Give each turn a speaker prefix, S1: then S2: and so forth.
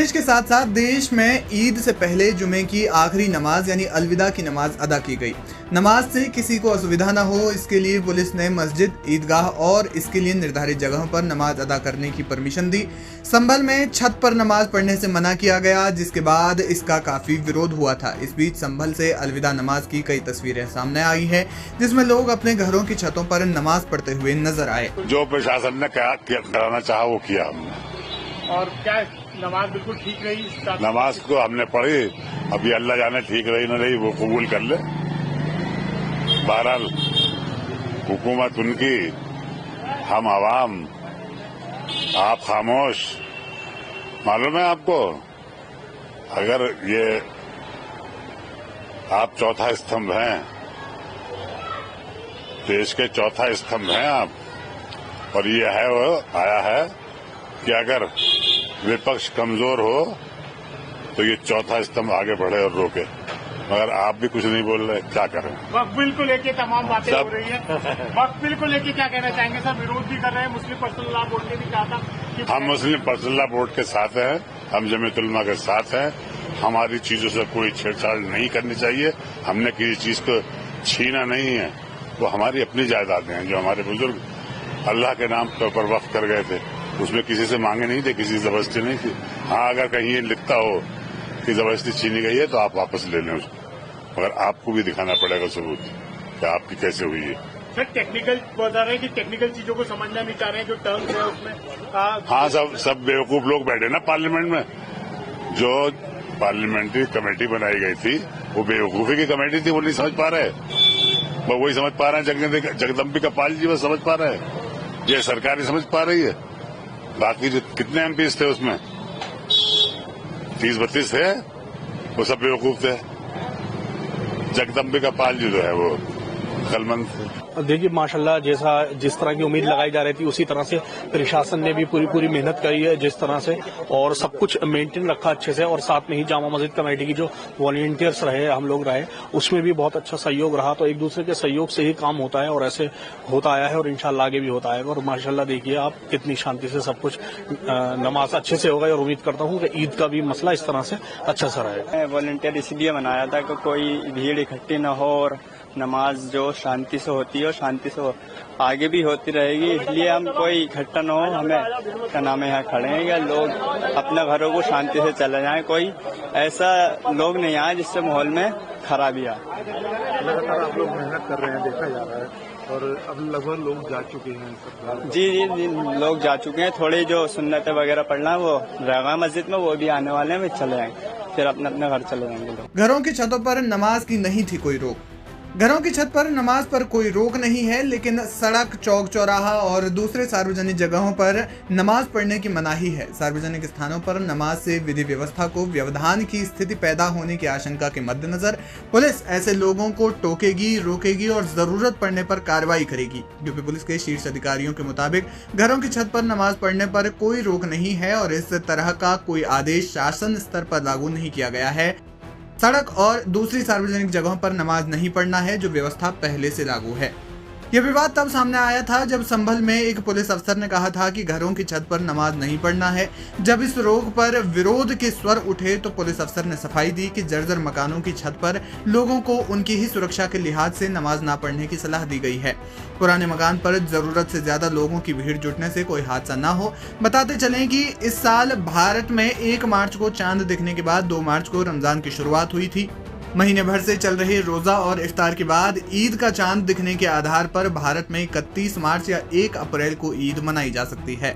S1: Police के साथ साथ देश में ईद से पहले जुमे की आखिरी नमाज यानी अलविदा की नमाज अदा की गई। नमाज से किसी को असुविधा न हो इसके लिए पुलिस ने मस्जिद, ईदगाह और इसके लिए निर्धारित जगहों पर नमाज अदा करने की परमिशन दी। संभल में छत पर नमाज पढ़ने से मना किया गया, जिसके बाद इसका काफी विरोध हुआ था। इस बीच संभल से अलविदा नमाज की कई तस्वीरें सामने आई है, जिसमें लोग अपने घरों की छतों पर नमाज पढ़ते हुए नजर आए।
S2: जो प्रशासन ने कराना चाहा वो किया हमने।
S3: और क्या नमाज बिल्कुल ठीक रही?
S2: नमाज को हमने पढ़ी, अभी अल्लाह जाने ठीक रही न रही, वो कबूल कर ले। बहरहाल हुकूमत उनकी, हम आवाम, आप खामोश। मालूम है आपको, अगर ये आप चौथा स्तंभ हैं, देश के चौथा स्तंभ हैं आप, और ये है वो आया है कि अगर विपक्ष कमजोर हो तो ये चौथा स्तंभ आगे बढ़े और रोके, मगर आप भी कुछ नहीं बोल रहे, क्या करें?
S3: वक्फ बिल को लेके तमाम बातें हो रही है। वक्फ बिल को लेके क्या कहना चाहेंगे सर? विरोध भी कर रहे हैं, मुस्लिम पर्सनल लॉ बोर्ड ने भी कहा था कि
S2: हम मुस्लिम पर्सनल लॉ बोर्ड के साथ हैं, हम जमीयत उलमा के साथ हैं। हमारी चीजों से कोई छेड़छाड़ नहीं करनी चाहिए। हमने किसी चीज को छीना नहीं है, वो हमारी अपनी जायदादें हैं जो हमारे बुजुर्ग अल्लाह के नाम पर वक्फ कर गए थे। उसमें किसी से मांगे नहीं थे, किसी से जबरदस्ती नहीं थी। हाँ, अगर कहीं ये लिखता हो कि जबरदस्ती छीनी गई है तो आप वापस ले लें उसको, मगर आपको भी दिखाना पड़ेगा सबूत कि आपकी कैसे हुई है।
S3: सर टेक्निकल बता रहे हैं कि टेक्निकल चीजों को समझना नहीं चाह रहे हैं, जो टर्म्स है उसमें।
S2: हाँ, सब बेवकूफ लोग बैठे ना पार्लियामेंट में। जो पार्लियामेंट्री कमेटी बनाई गई थी वो बेवकूफी की कमेटी थी, वो नहीं समझ पा रहे। वो वही समझ पा रहे हैं जगदम्बिका पाल जी, वो समझ पा रहे हैं। ये सरकार ही समझ पा रही है। बाकी जो कितने एमपीज थे उसमें 30-32 थे, वो सब बेवकूफ थे। जगदम्बिका पाल जी जो है वो कलमंद थे।
S4: देखिए माशाल्लाह, जिस तरह की उम्मीद लगाई जा रही थी उसी तरह से प्रशासन ने भी पूरी मेहनत करी है, जिस तरह से, और सब कुछ मेंटेन रखा अच्छे से। और साथ में ही जामा मस्जिद कमेटी की जो वॉलंटियर्स रहे, हम लोग रहे, उसमें भी बहुत अच्छा सहयोग रहा। तो एक दूसरे के सहयोग से ही काम होता है और ऐसे होता आया है और इंशाल्लाह आगे भी होता है। और माशाल्लाह देखिए आप कितनी शांति से सब कुछ, नमाज अच्छे से होगा और उम्मीद करता हूँ कि ईद का भी मसला इस तरह से अच्छा सा रहेगा।
S5: वॉलंटियर इसलिए बनाया था कि कोई भीड़ इकट्ठी न हो और नमाज जो शांति से होती है और शांति से आगे भी होती रहेगी, इसलिए हम कोई इकट्ठा न हो। हमें क्या नाम है, यहाँ खड़े हैं कि लोग अपने घरों को शांति से चले जाएं। कोई ऐसा लोग नहीं आए जिससे माहौल में खराबी आए।
S6: लगातार आप लोग मेहनत कर रहे हैं, देखा जा रहा है, और अब लगभग लोग जा चुके हैं।
S5: जी, लोग जा चुके हैं। थोड़ी जो सुन्नतें वगैरह पढ़ना वो रहेगा मस्जिद में, वो भी आने वाले हैं, चले जाएंगे, फिर अपने अपने घर चले जाएंगे लोग।
S1: घरों की छतों पर नमाज की नहीं थी कोई रोक। घरों की छत पर नमाज पर कोई रोक नहीं है, लेकिन सड़क, चौक चौराहा और दूसरे सार्वजनिक जगहों पर नमाज पढ़ने की मनाही है। सार्वजनिक स्थानों पर नमाज से विधि व्यवस्था को व्यवधान की स्थिति पैदा होने की आशंका के मद्देनजर पुलिस ऐसे लोगों को टोकेगी, रोकेगी और जरूरत पड़ने पर कार्रवाई करेगी। यूपी पुलिस के शीर्ष अधिकारियों के मुताबिक घरों की छत पर नमाज पढ़ने पर कोई रोक नहीं है और इस तरह का कोई आदेश शासन स्तर पर लागू नहीं किया गया है। सड़क और दूसरी सार्वजनिक जगहों पर नमाज नहीं पढ़ना है, जो व्यवस्था पहले से लागू है। यह विवाद तब सामने आया था जब संभल में एक पुलिस अफसर ने कहा था कि घरों की छत पर नमाज नहीं पढ़ना है। जब इस रोक पर विरोध के स्वर उठे तो पुलिस अफसर ने सफाई दी कि जर्जर मकानों की छत पर लोगों को उनकी ही सुरक्षा के लिहाज से नमाज ना पढ़ने की सलाह दी गई है। पुराने मकान पर जरूरत से ज्यादा लोगों की भीड़ जुटने से कोई हादसा ना हो। बताते चलें कि इस साल भारत में 1 मार्च को चांद दिखने के बाद 2 मार्च को रमजान की शुरुआत हुई थी। महीने भर से चल रहे रोजा और इफ्तार के बाद ईद का चांद दिखने के आधार पर भारत में 31 मार्च या 1 अप्रैल को ईद मनाई जा सकती है।